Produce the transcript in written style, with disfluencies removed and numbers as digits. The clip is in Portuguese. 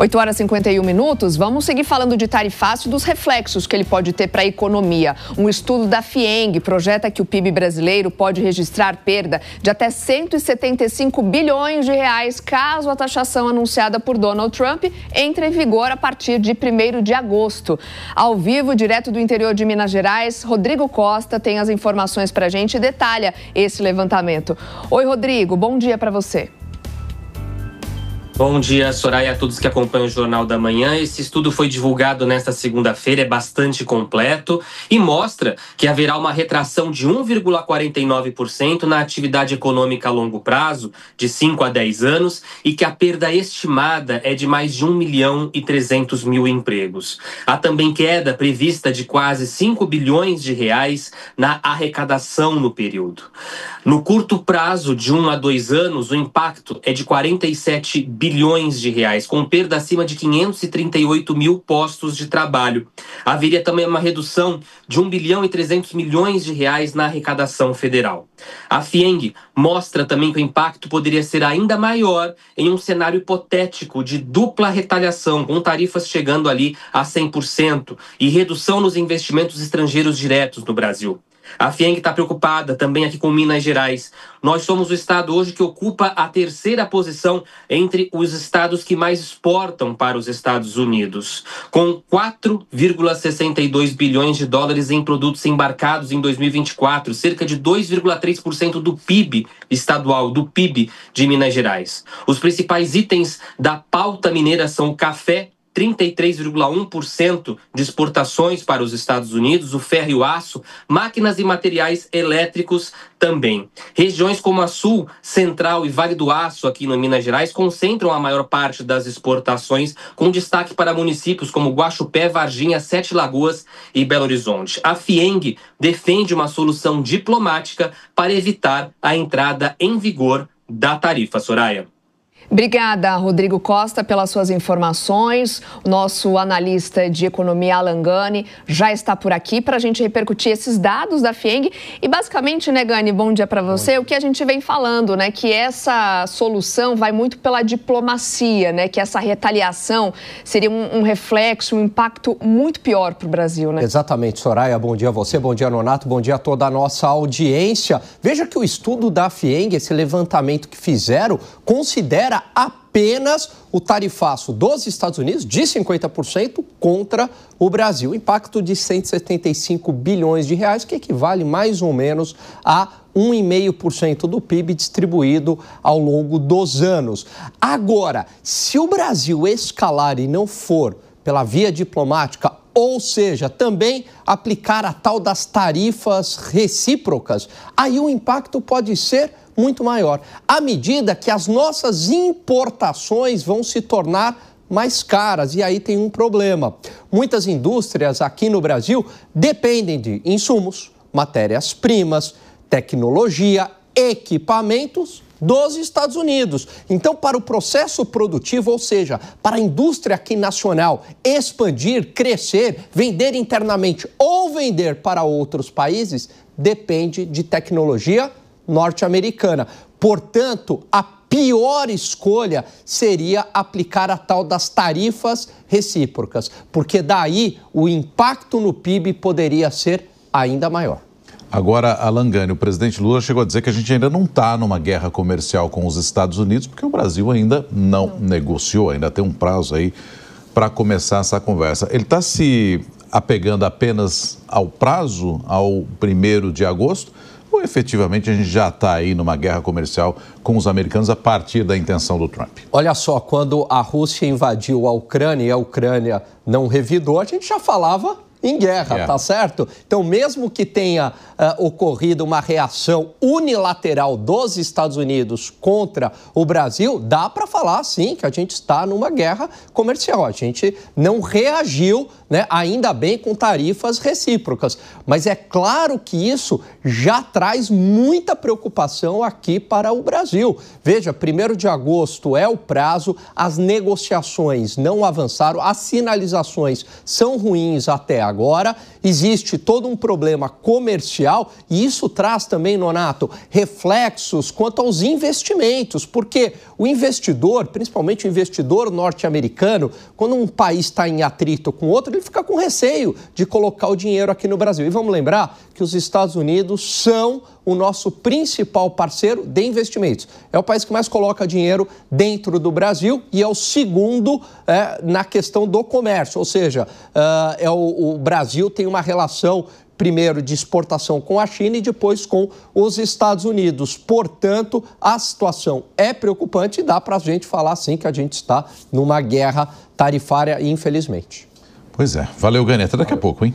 8h51, vamos seguir falando de tarifácio e dos reflexos que ele pode ter para a economia. Um estudo da FIENG projeta que o PIB brasileiro pode registrar perda de até 175 bilhões de reais caso a taxação anunciada por Donald Trump entre em vigor a partir de 1º de agosto. Ao vivo, direto do interior de Minas Gerais, Rodrigo Costa tem as informações para a gente e detalha esse levantamento. Oi, Rodrigo, bom dia para você. Bom dia, Soraya, a todos que acompanham o Jornal da Manhã. Esse estudo foi divulgado nesta segunda-feira, é bastante completo e mostra que haverá uma retração de 1,49% na atividade econômica a longo prazo, de 5 a 10 anos, e que a perda estimada é de mais de 1.300.000 empregos. Há também queda prevista de quase 5 bilhões de reais na arrecadação no período. No curto prazo, de 1 a 2 anos, o impacto é de 47 bilhões de reais, com perda acima de 538 mil postos de trabalho. Haveria também uma redução de 1.300 bilhões de reais na arrecadação federal. A FIENG mostra também que o impacto poderia ser ainda maior em um cenário hipotético de dupla retaliação, com tarifas chegando ali a 100% e redução nos investimentos estrangeiros diretos no Brasil. A FIENG está preocupada também aqui com Minas Gerais. Nós somos o estado hoje que ocupa a 3ª posição entre os estados que mais exportam para os Estados Unidos, com 4,62 bilhões de dólares em produtos embarcados em 2024, cerca de 2,3% do PIB estadual, do PIB de Minas Gerais. Os principais itens da pauta mineira são o café, 33,1% de exportações para os Estados Unidos, o ferro e o aço, máquinas e materiais elétricos também. Regiões como a Sul, Central e Vale do Aço, aqui no Minas Gerais, concentram a maior parte das exportações, com destaque para municípios como Guaxupé, Varginha, Sete Lagoas e Belo Horizonte. A FIENG defende uma solução diplomática para evitar a entrada em vigor da tarifa, Soraya. Obrigada, Rodrigo Costa, pelas suas informações. O nosso analista de economia, Alan Gani, já está por aqui para a gente repercutir esses dados da FIENG. E basicamente, né, Gani, bom dia para você. O que a gente vem falando, né, que essa solução vai muito pela diplomacia, né, que essa retaliação seria um reflexo, um impacto muito pior para o Brasil, né? Exatamente, Soraya. Bom dia a você, bom dia, Nonato, bom dia a toda a nossa audiência. Veja que o estudo da FIENG, esse levantamento que fizeram, considera apenas o tarifaço dos Estados Unidos de 50% contra o Brasil. Impacto de 175 bilhões de reais, que equivale mais ou menos a 1,5% do PIB distribuído ao longo dos anos. Agora, se o Brasil escalar e não for pela via diplomática, ou seja, também aplicar a tal das tarifas recíprocas, aí o impacto pode ser muito maior, à medida que as nossas importações vão se tornar mais caras. E aí tem um problema. Muitas indústrias aqui no Brasil dependem de insumos, matérias-primas, tecnologia, equipamentos dos Estados Unidos. Então, para o processo produtivo, ou seja, para a indústria aqui nacional expandir, crescer, vender internamente ou vender para outros países, depende de tecnologia norte-americana. Portanto, a pior escolha seria aplicar a tal das tarifas recíprocas, porque daí o impacto no PIB poderia ser ainda maior. Agora, Alan Gani, o presidente Lula chegou a dizer que a gente ainda não está numa guerra comercial com os Estados Unidos, porque o Brasil ainda não negociou, ainda tem um prazo aí para começar essa conversa. Ele está se apegando apenas ao prazo, ao 1º de agosto, ou efetivamente a gente já está aí numa guerra comercial com os americanos a partir da intenção do Trump? Olha só, quando a Rússia invadiu a Ucrânia e a Ucrânia não revidou, a gente já falava em guerra, tá certo? Então, mesmo que tenha ocorrido uma reação unilateral dos Estados Unidos contra o Brasil, dá para falar, sim, que a gente está numa guerra comercial. A gente não reagiu, né, ainda bem, com tarifas recíprocas. Mas é claro que isso já traz muita preocupação aqui para o Brasil. Veja, 1º de agosto é o prazo, as negociações não avançaram, as sinalizações são ruins até agora. agora, existe todo um problema comercial e isso traz também, Nonato, reflexos quanto aos investimentos, porque o investidor, principalmente o investidor norte-americano, quando um país está em atrito com outro, ele fica com receio de colocar o dinheiro aqui no Brasil. E vamos lembrar que os Estados Unidos são o nosso principal parceiro de investimentos. É o país que mais coloca dinheiro dentro do Brasil e é o segundo na questão do comércio, ou seja, o Brasil tem uma relação primeiro de exportação com a China e depois com os Estados Unidos. Portanto, a situação é preocupante e dá para a gente falar sim que a gente está numa guerra tarifária, infelizmente. Pois é. Valeu, Gani. Até daqui a pouco, hein?